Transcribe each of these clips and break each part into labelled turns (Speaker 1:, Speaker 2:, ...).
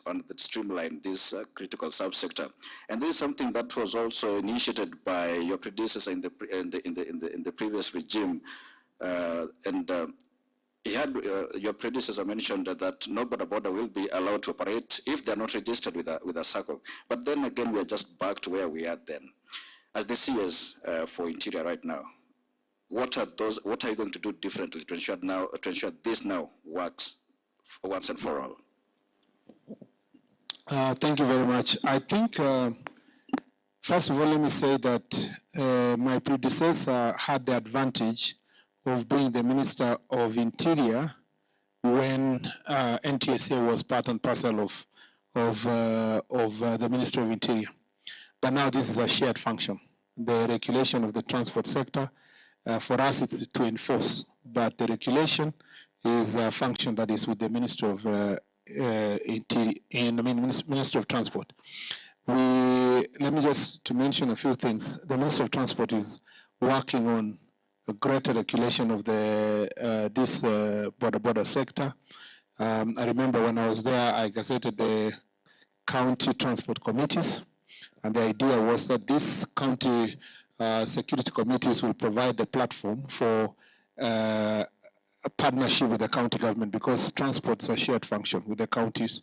Speaker 1: and streamline this critical subsector. And this is something that was also initiated by your predecessor in the previous regime. Your predecessor mentioned that no Bodaboda will be allowed to operate if they're not registered with a circle. But then again, we're just back to where we are then. As the CS for Interior right now, what are you going to do differently to ensure this now works for once and for all?
Speaker 2: Thank you very much. I think, first of all, let me say that my predecessor had the advantage of being the Minister of Interior when NTSA was part and parcel of the Ministry of Interior. But now this is a shared function. The regulation of the transport sector, for us it's to enforce, but the regulation is a function that is with the Ministry of Ministry of Transport. Let me just to mention a few things. The Ministry of Transport is working on a greater regulation of this Bodaboda sector. I remember when I was there, I gazetted the county transport committees, and the idea was that these county security committees will provide the platform for a partnership with the county government, because transport is a shared function with the counties.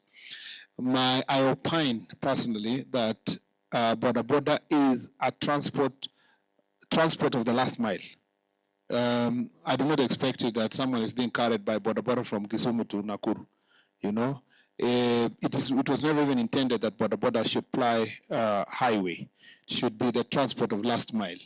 Speaker 2: I opine personally that Bodaboda is a transport of the last mile. I do not expect it that someone is being carried by Bodaboda from Kisumu to Nakuru. You know, it was never even intended that Bodaboda should ply highway. It should be the transport of last mile,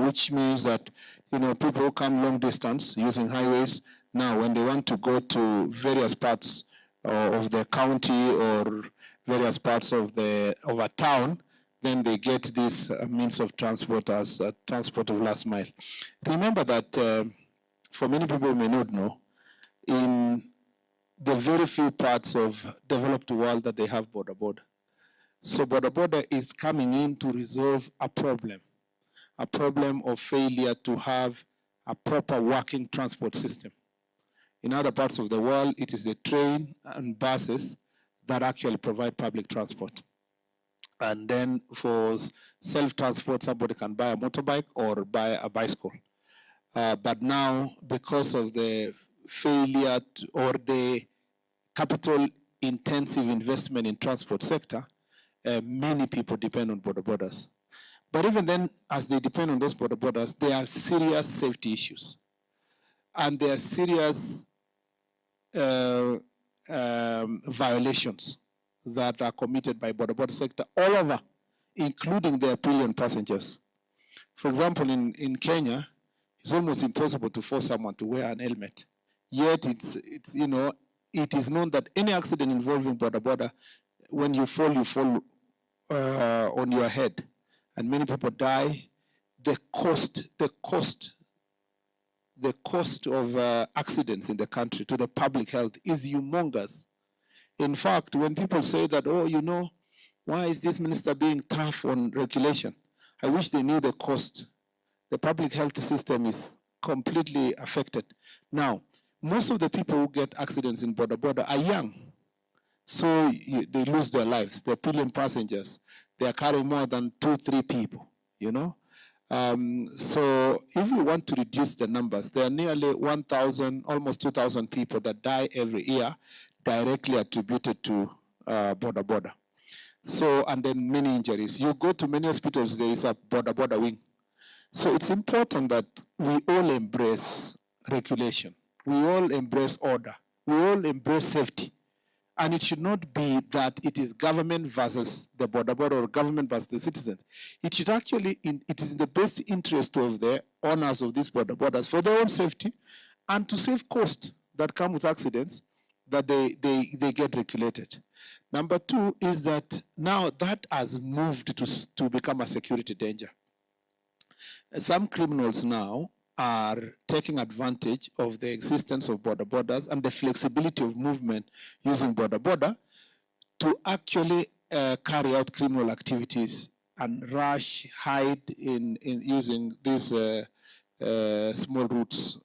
Speaker 2: which means that people who come long distance using highways now, when they want to go to various parts of the county or various parts of a town, then they get this means of transport as transport of last mile. Remember that for many people who may not know, in the very few parts of developed world that they have Bodaboda. So Bodaboda is coming in to resolve a problem of failure to have a proper working transport system. In other parts of the world, it is the train and buses that actually provide public transport. And then for self-transport, somebody can buy a motorbike or buy a bicycle. But now, because of the failure or the capital-intensive investment in transport sector, many people depend on Bodabodas. But even then, as they depend on those Bodabodas, there are serious safety issues. And there are serious violations that are committed by Bodaboda sector all over, including their pillion passengers. For example, in Kenya, it's almost impossible to force someone to wear an helmet. Yet it is known that any accident involving Bodaboda, when you fall on your head, and many people die. The cost of accidents in the country to the public health is humongous. In fact, when people say that, why is this minister being tough on regulation? I wish they knew the cost. The public health system is completely affected. Now, most of the people who get accidents in Bodaboda are young. So they lose their lives. They're pillion passengers. They are carrying more than 2-3 people, So if we want to reduce the numbers, there are nearly 1,000, almost 2,000 people that die every year directly attributed to Bodaboda. So, and then many injuries. You go to many hospitals, there is a Bodaboda wing. So it's important that we all embrace regulation. We all embrace order. We all embrace safety. And it should not be that it is government versus the Bodaboda or government versus the citizens. It should actually, it is in the best interest of the owners of these Bodabodas for their own safety and to save costs that come with accidents, that they get regulated. Number two is that now that has moved to become a security danger. Some criminals now are taking advantage of the existence of Bodabodas and the flexibility of movement using Bodaboda to actually carry out criminal activities and hide in using these small routes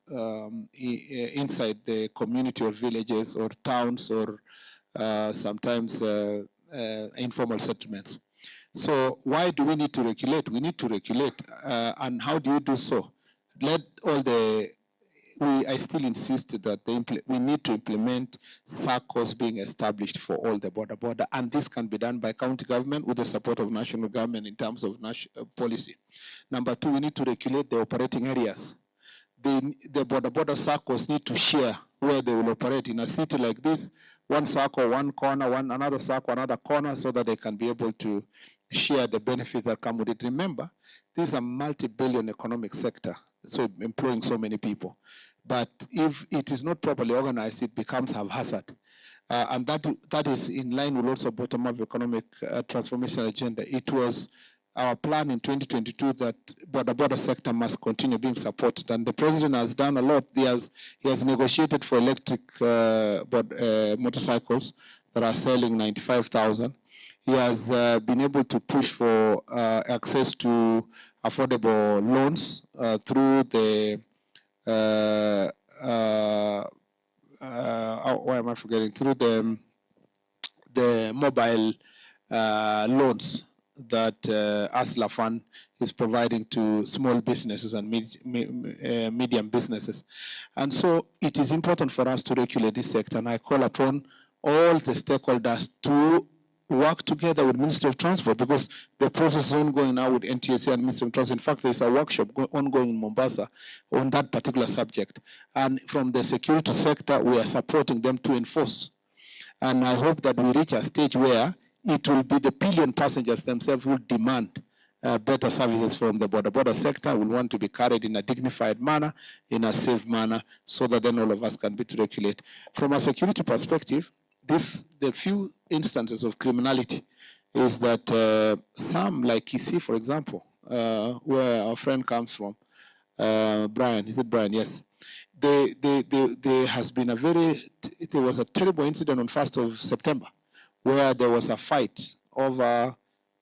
Speaker 2: inside the community or villages or towns or sometimes informal settlements. So why do we need to regulate? We need to regulate, and how do you do so? Let all the I still insist that we need to implement circles being established for all the border, and this can be done by county government with the support of national government in terms of policy. Number two, we need to regulate the operating areas. The border circles need to share where they will operate. In a city like this, one circle, one corner, another circle, another corner, so that they can be able to share the benefits that come with it. Remember, this is a multi-billion economic sector, so employing so many people. But if it is not properly organized, it becomes haphazard. And that is in line with also bottom-up economic transformation agenda. It was our plan in 2022 that border sector must continue being supported. And the president has done a lot. He has negotiated for electric motorcycles that are selling 95,000. He has been able to push for access to affordable loans through the why am I forgetting? Through the mobile loans that ASLA Fund is providing to small businesses and medium businesses. And so it is important for us to regulate this sector, and I call upon all the stakeholders to work together with Ministry of Transport, because the process is ongoing now with NTSA and Ministry of Transport. In fact, there's a workshop ongoing in Mombasa on that particular subject. And from the security sector, we are supporting them to enforce. And I hope that we reach a stage where it will be the pillion passengers themselves who demand better services from the border sector. We want to be carried in a dignified manner, in a safe manner, so that then all of us can be to regulate. From a security perspective, the few instances of criminality is that some, like Kisii, for example, where our friend comes from, Brian, is it Brian? Yes. There has been there was a terrible incident on 1st of September where there was a fight over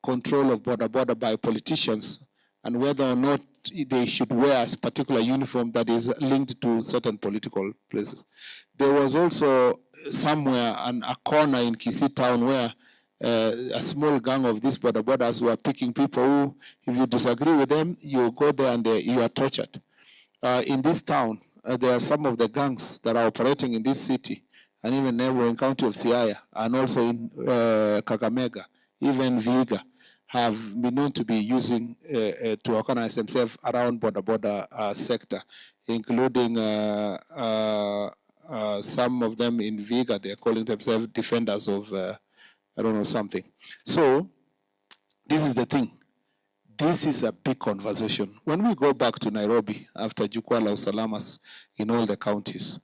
Speaker 2: control of border by politicians and whether or not they should wear a particular uniform that is linked to certain political places. There was also somewhere a corner in Kisii town where a small gang of these borders were picking people who, if you disagree with them, you go there and you are tortured. In this town, there are some of the gangs that are operating in this city and even neighboring county of Siaya, and also in Kakamega, even Vihiga, have been known to be using to organize themselves around border sector, including some of them in Vihiga. They're calling themselves defenders of, I don't know, something. So this is the thing. This is a big conversation. When we go back to Nairobi after Jukwaa la Usalamas in all the counties,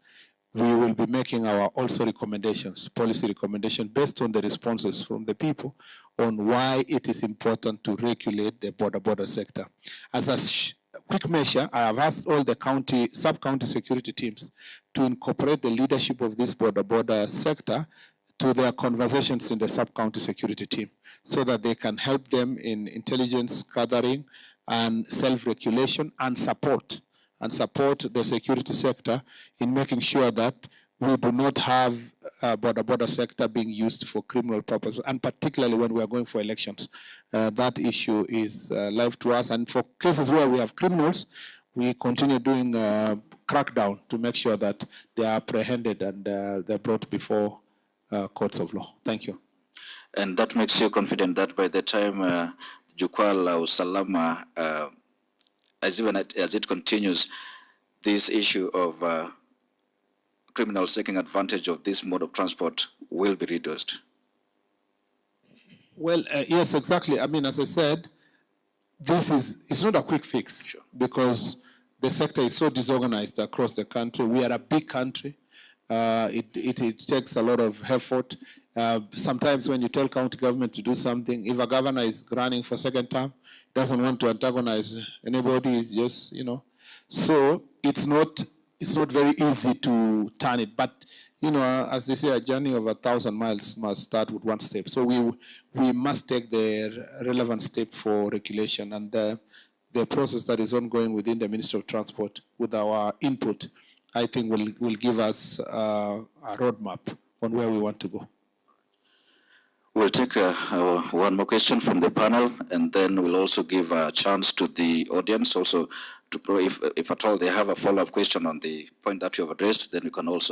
Speaker 2: we will be making our also recommendations, policy recommendations based on the responses from the people on why it is important to regulate the border sector. As a quick measure, I have asked all the sub-county security teams to incorporate the leadership of this border sector to their conversations in the sub-county security team so that they can help them in intelligence gathering and self-regulation and support the security sector in making sure that we do not have border sector being used for criminal purposes, and particularly when we are going for elections. That issue is live to us, and for cases where we have criminals, we continue doing crackdown to make sure that they are apprehended and they're brought before courts of law. Thank you.
Speaker 1: And that makes you confident that by the time Jukwaa la Usalama, as it continues, this issue of criminals taking advantage of this mode of transport will be reduced?
Speaker 2: Well, yes, exactly. I mean, as I said, it's not a quick fix. Sure. Because the sector is so disorganized across the country. We are a big country. It takes a lot of effort. Sometimes when you tell county government to do something, if a governor is running for second term, doesn't want to antagonize anybody, it's just, So it's not very easy to turn it. But, as they say, a journey of 1,000 miles must start with one step. So we must take the relevant step for regulation. And the process that is ongoing within the Ministry of Transport with our input, I think will give us a roadmap on where we want to go.
Speaker 1: We'll take one more question from the panel, and then we'll also give a chance to the audience also to, if at all they have a follow-up question on the point that you have addressed, then you can also